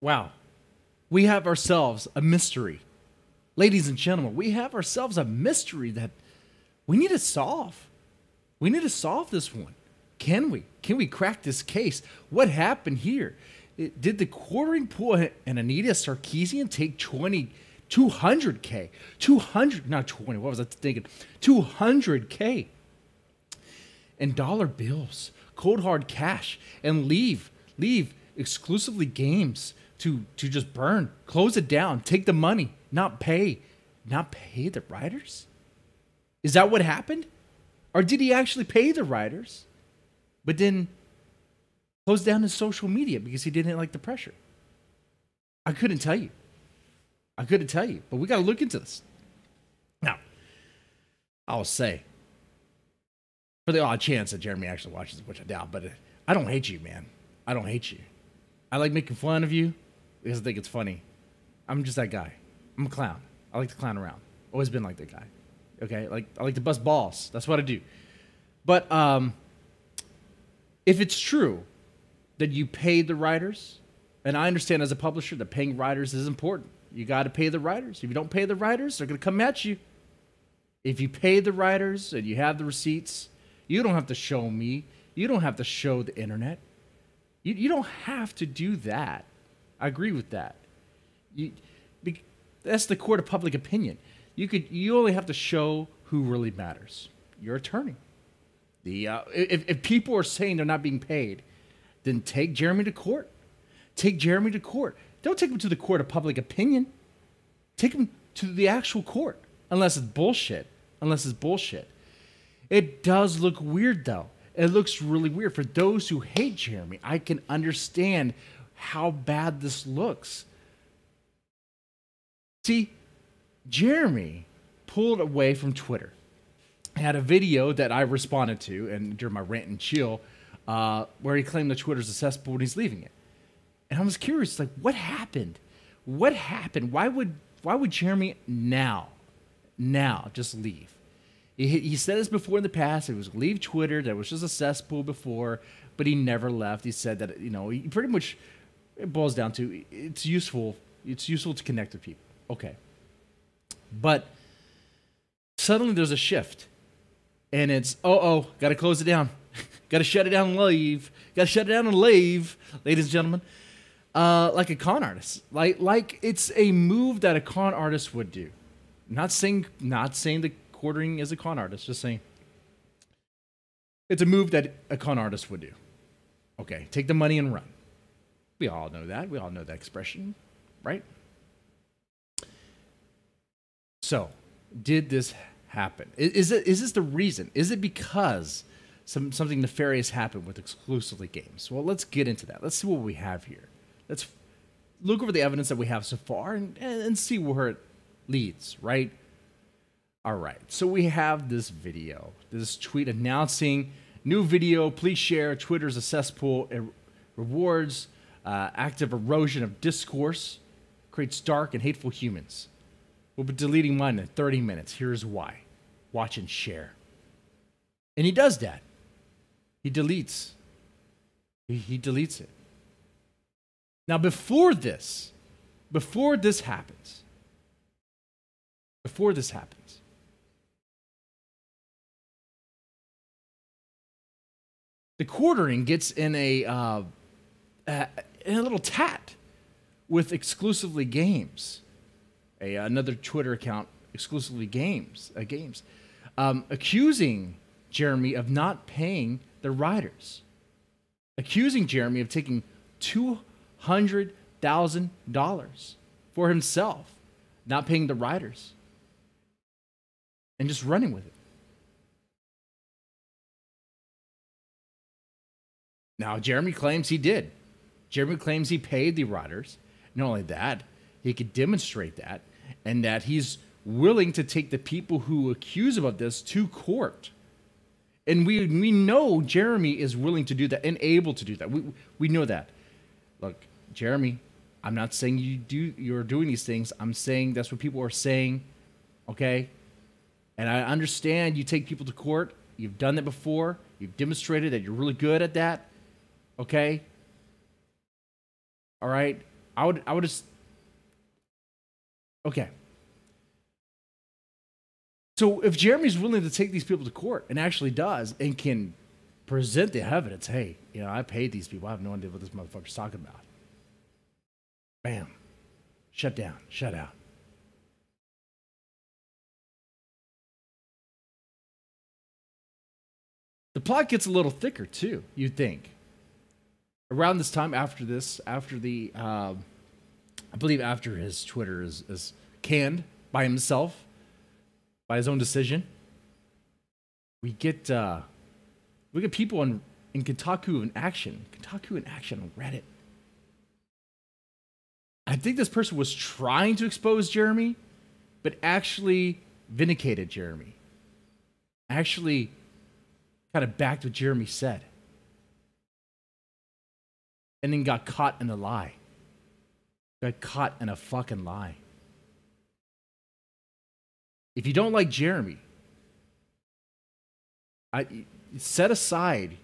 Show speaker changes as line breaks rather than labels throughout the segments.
Wow. We have ourselves a mystery. Ladies and gentlemen, we have ourselves a mystery that we need to solve. We need to solve this one. Can we? Can we crack this case? What happened here? Did the quartering pool and Anita Sarkeesian take 200K? 200, not 20, what was I thinking? 200K in dollar bills, cold hard cash, and leave exclusively games to just burn, close it down, take the money, not pay the writers? Is that what happened? Or did he actually pay the writers, but then close down his social media because he didn't like the pressure? I couldn't tell you. But we got to look into this. Now, I'll say, for the odd chance that Jeremy actually watches it, which I doubt, but I don't hate you, man. I don't hate you. I like making fun of you because I think it's funny. I'm just that guy. I'm a clown. I like to clown around. Always been like that guy. Okay? I like to bust balls. That's what I do. But if it's true that you paid the writers, and I understand as a publisher that paying writers is important. You got to pay the writers. If you don't pay the writers, they're going to come at you. If you pay the writers and you have the receipts, you don't have to show me. You don't have to show the internet. You don't have to do that. I agree with that. That's the court of public opinion. You only have to show who really matters. Your attorney. If people are saying they're not being paid, then take Jeremy to court. Take Jeremy to court. Don't take him to the court of public opinion. Take him to the actual court. Unless it's bullshit. It does look weird, though. It looks really weird. For those who hate Jeremy, I can understand how bad this looks. See, Jeremy pulled away from Twitter. I had a video that I responded to and during my rant and chill where he claimed that Twitter's a cesspool and he's leaving it. And I was curious, like, what happened? What happened? Why would Jeremy now just leave? He said this before in the past. It was leave Twitter. That was just a cesspool before, but he never left. He said that, he pretty much, it boils down to it's useful. It's useful to connect with people. Okay. But suddenly there's a shift. And it's, got to close it down. Got to shut it down and leave. Ladies and gentlemen. Like a con artist. Like it's a move that a con artist would do. Not saying the quartering is a con artist, just saying it's a move that a con artist would do. Okay, take the money and run. We all know that. We all know that expression, right? So, did this happen? Is this the reason? Is it because something nefarious happened with exclusively games? Well, let's get into that. Let's see what we have here. Let's look over the evidence that we have so far and see where it leads, right? All right, so we have this video, this tweet announcing new video, please share, Twitter's a cesspool, it rewards active erosion of discourse, creates dark and hateful humans. We'll be deleting mine in 30 minutes. Here's why. Watch and share. And he does that. He deletes. He deletes it. Now, before this happens, the quartering gets in a little tat with exclusively games, another Twitter account exclusively games, accusing Jeremy of not paying the writers, accusing Jeremy of taking $200,000 for himself, not paying the writers, and just running with it. Now, Jeremy claims he did. Jeremy claims he paid the writers. Not only that, he could demonstrate that, and that he's willing to take the people who accuse him of this to court. And we know Jeremy is willing to do that and able to do that. We know that. Look, Jeremy, I'm not saying you're doing these things. I'm saying that's what people are saying, okay? And I understand you take people to court. You've done that before. You've demonstrated that you're really good at that, okay? All right? I would just okay. So if Jeremy's willing to take these people to court and actually does and can present the evidence, hey, I paid these people. I have no idea what this motherfucker's talking about. Bam. Shut down. Shut out. The plot gets a little thicker too, you'd think. Around this time, after the, I believe after his Twitter is canned by himself, by his own decision, we get people in Kotaku in action on Reddit. I think this person was trying to expose Jeremy, but actually vindicated Jeremy. Actually kind of backed what Jeremy said. And then got caught in a lie. Got caught in a fucking lie. If you don't like Jeremy, set aside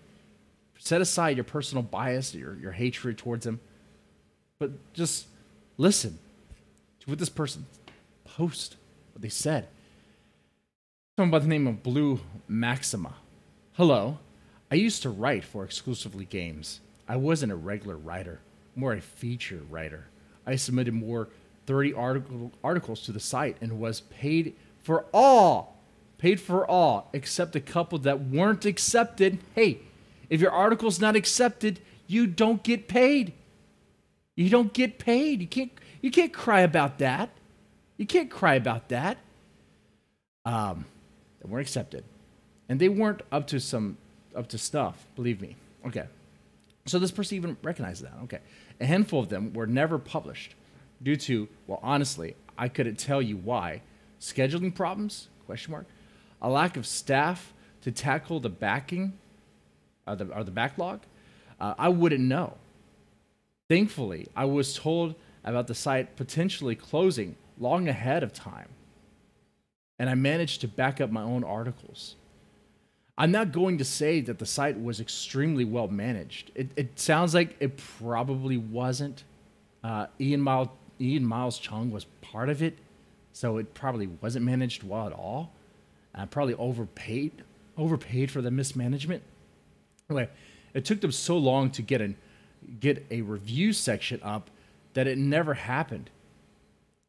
your personal bias, your hatred towards him, but just listen to what this person post, what they said. Someone by the name of Blue Maxima. Hello, I used to write for Exclusively Games. I wasn't a regular writer, more a feature writer. I submitted more 30 articles to the site and was paid for all, except a couple that weren't accepted. Hey, if your article's not accepted, you don't get paid. You don't get paid. You can't cry about that. You can't cry about that. They weren't accepted. And they weren't up to stuff, believe me. Okay. So this person even recognized that. Okay. A handful of them were never published due to, well, honestly, I couldn't tell you why. Scheduling problems, ? A lack of staff to tackle the backing, the backlog. I wouldn't know. Thankfully, I was told about the site potentially closing long ahead of time. And I managed to back up my own articles. I'm not going to say that the site was extremely well managed. It sounds like it probably wasn't. Ian Miles Chung was part of it, so it probably wasn't managed well at all. Probably overpaid for the mismanagement. Anyway, it took them so long to get a review section up that it never happened.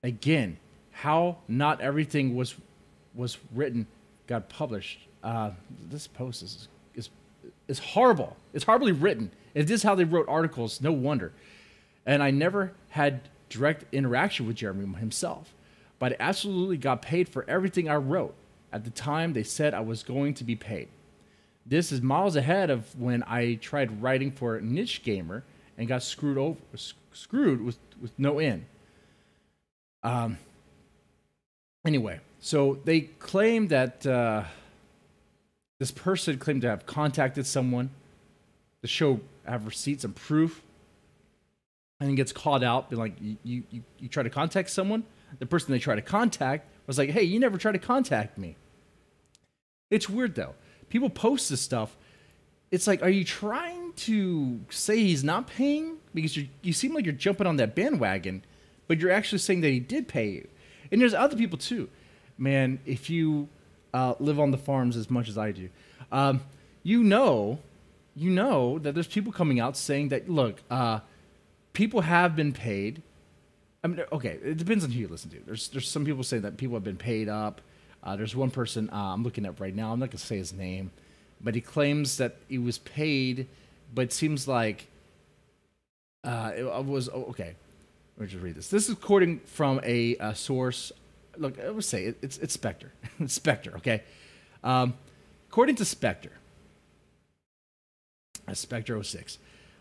Again, how not everything was written got published. This post is horrible. It's horribly written. If this is how they wrote articles, no wonder. And I never had direct interaction with Jeremy himself, but I absolutely got paid for everything I wrote. At the time, they said I was going to be paid. This is miles ahead of when I tried writing for Niche Gamer and got screwed with no end. Anyway, so they claim that this person claimed to have contacted someone to have receipts and proof, and then gets called out, being like, you try to contact someone? The person they try to contact was like, hey, you never tried to contact me. It's weird, though. People post this stuff. It's like, are you trying to say he's not paying? Because you seem like you're jumping on that bandwagon, but you're actually saying that he did pay you. And there's other people, too. Man, if you live on the farms as much as I do, you know that there's people coming out saying that, look, people have been paid. I mean, okay, it depends on who you listen to. There's some people saying that people have been paid up. There's one person I'm looking at right now. I'm not going to say his name, but he claims that he was paid, but it seems like it was okay. Let me just read this. This is quoting from a source. Look, I would say it's Spectre. It's Spectre, okay? According to Spectre, Spectre 06,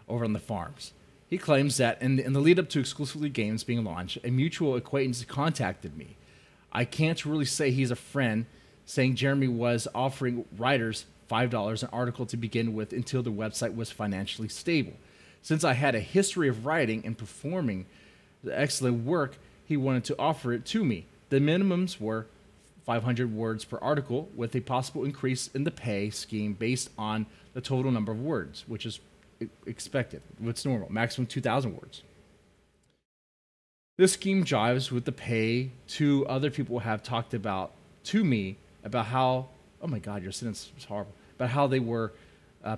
over on the farms, he claims that in the lead up to Exclusively Games being launched, a mutual acquaintance contacted me. I can't really say he's a friend, saying Jeremy was offering writers $5 an article to begin with until the website was financially stable. Since I had a history of writing and performing the excellent work, he wanted to offer it to me. The minimums were 500 words per article, with a possible increase in the pay scheme based on the total number of words, which is expected. What's normal? Maximum 2,000 words. This scheme jives with the pay two other people have talked about to me about how, oh my God, your sentence is horrible, about how they were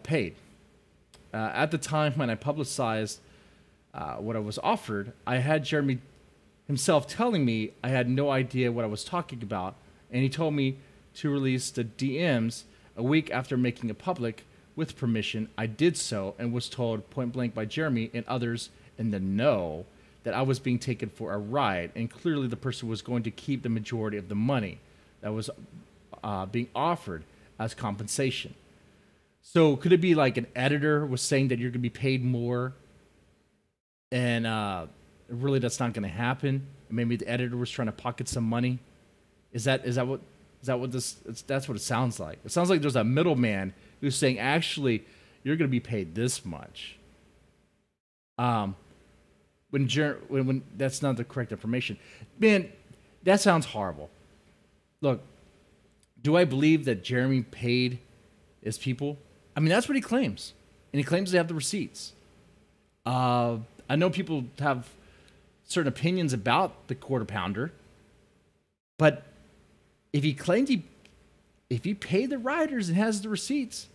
paid. At the time when I publicized what I was offered, I had Jeremy himself telling me I had no idea what I was talking about, and he told me to release the DMs a week after making it public. With permission, I did so and was told point blank by Jeremy and others in the know that I was being taken for a ride, and clearly the person was going to keep the majority of the money that was being offered as compensation. So could it be like an editor was saying that you're going to be paid more, and really that's not going to happen? Maybe the editor was trying to pocket some money. Is that what this? That's what it sounds like. It sounds like there's a middleman who's saying, actually, you're going to be paid this much. When that's not the correct information, man, that sounds horrible. Look, do I believe that Jeremy paid his people? I mean, that's what he claims, and he claims they have the receipts. I know people have certain opinions about the quarter pounder, but if he claimed if he paid the riders and has the receipts,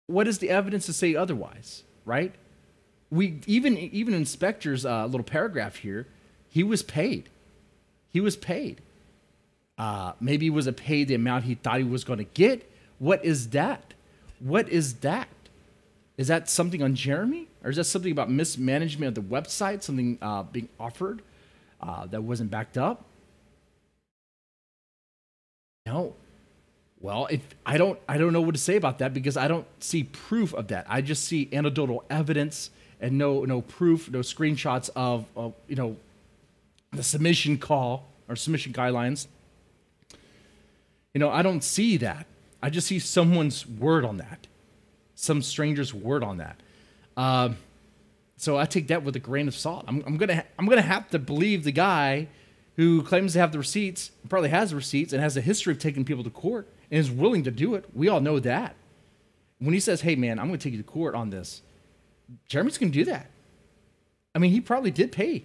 what is the evidence to say otherwise, right? We even inspector's little paragraph here, he was paid. He was paid. Maybe he wasn't paid the amount he thought he was going to get. What is that? What is that? Is that something on Jeremy? Or is that something about mismanagement of the website, something being offered that wasn't backed up? No. Well, if I don't know what to say about that, because I don't see proof of that. I just see anecdotal evidence and no proof, no screenshots of the submission call or submission guidelines. I don't see that. I just see someone's word on that, some stranger's word on that. So I take that with a grain of salt. I'm gonna have to believe the guy who claims to have the receipts, probably has the receipts, and has a history of taking people to court and is willing to do it. We all know that. When he says, hey, man, I'm going to take you to court on this, Jeremy's going to do that. I mean, he probably did pay.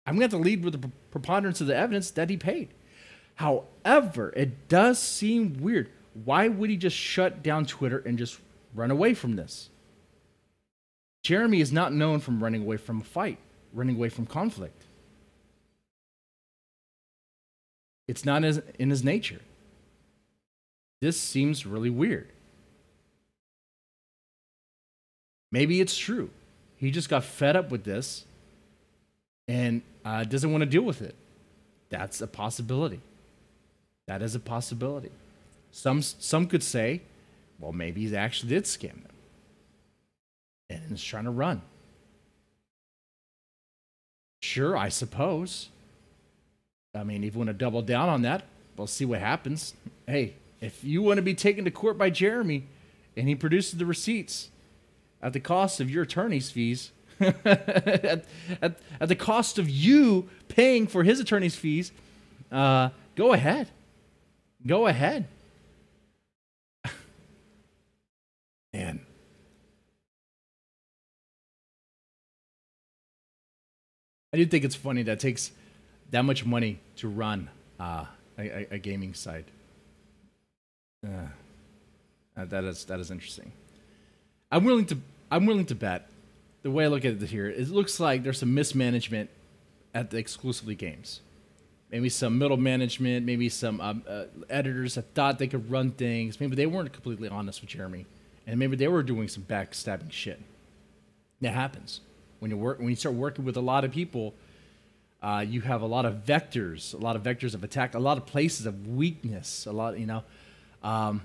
I'm going to have to lead with the preponderance of the evidence that he paid. However, it does seem weird. Why would he just shut down Twitter and just run away from this? Jeremy is not known from running away from a fight, running away from conflict. It's not in his nature. This seems really weird. Maybe it's true. He just got fed up with this and doesn't want to deal with it. That's a possibility. That is a possibility. Some could say, well, maybe he actually did scam them and is trying to run. Sure, I suppose. I mean, if you want to double down on that, we'll see what happens. Hey, if you want to be taken to court by Jeremy and he produces the receipts at the cost of your attorney's fees, at the cost of you paying for his attorney's fees, go ahead. Go ahead. Man. I do think it's funny that it takes that much money to run a gaming site. That is interesting. I'm willing to bet. The way I look at it here, it looks like there's some mismanagement at the Exclusively Games. Maybe some middle management, maybe some editors that thought they could run things. Maybe they weren't completely honest with Jeremy, and maybe they were doing some backstabbing shit. That happens when you start working with a lot of people. You have a lot of vectors of attack, a lot of places of weakness, I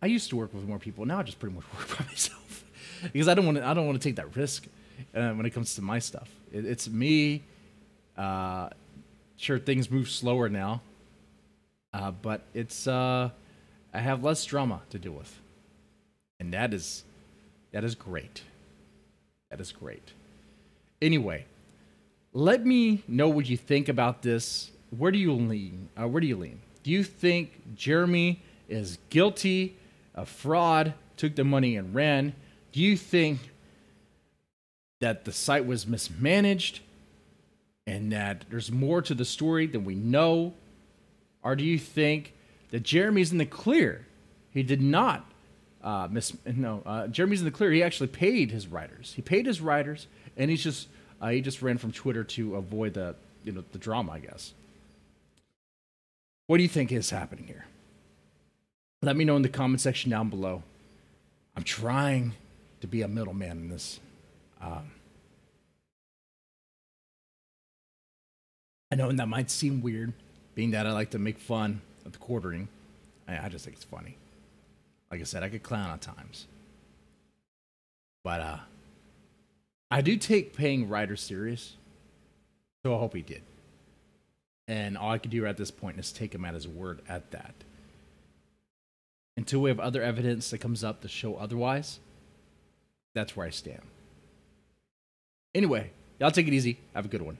used to work with more people. Now I just pretty much work by myself because I don't want to take that risk when it comes to my stuff. It's me. Sure, things move slower now, but it's I have less drama to deal with, and that is great. That is great. Anyway, let me know what you think about this. Where do you lean? Do you think Jeremy is guilty of fraud, took the money and ran? Do you think that the site was mismanaged? and that there's more to the story than we know? Or do you think that Jeremy's in the clear? He did not Jeremy's in the clear. He actually paid his writers. He paid his writers, and he just ran from Twitter to avoid the drama, I guess. What do you think is happening here? Let me know in the comment section down below. I'm trying to be a middleman in this. I know, and that might seem weird, being that I like to make fun of the quartering. I just think it's funny. Like I said, I could clown at times. But I do take paying writers serious. So I hope he did. And all I can do at this point is take him at his word at that. Until we have other evidence that comes up to show otherwise, that's where I stand. Anyway, y'all take it easy. Have a good one.